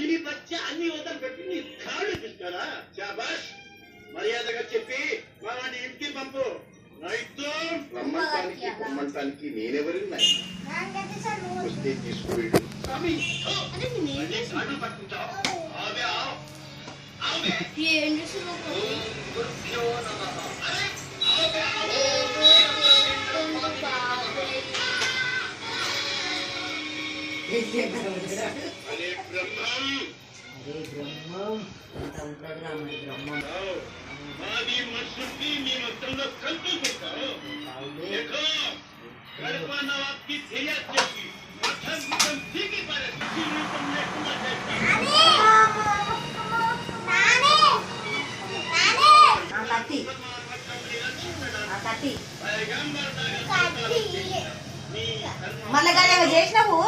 తిని వచ్చి అన్ని వదలు పెట్టి నీ కాళ్ళు పిస్తారా? శాబాష్, మర్యాదగా చెప్పి వాళ్ళని ఇంటికి పంపు. రమ్మంటానికి నేనెవరి వస్తే తీసుకువెళ్ళు. మళ్ళీ చేసినావు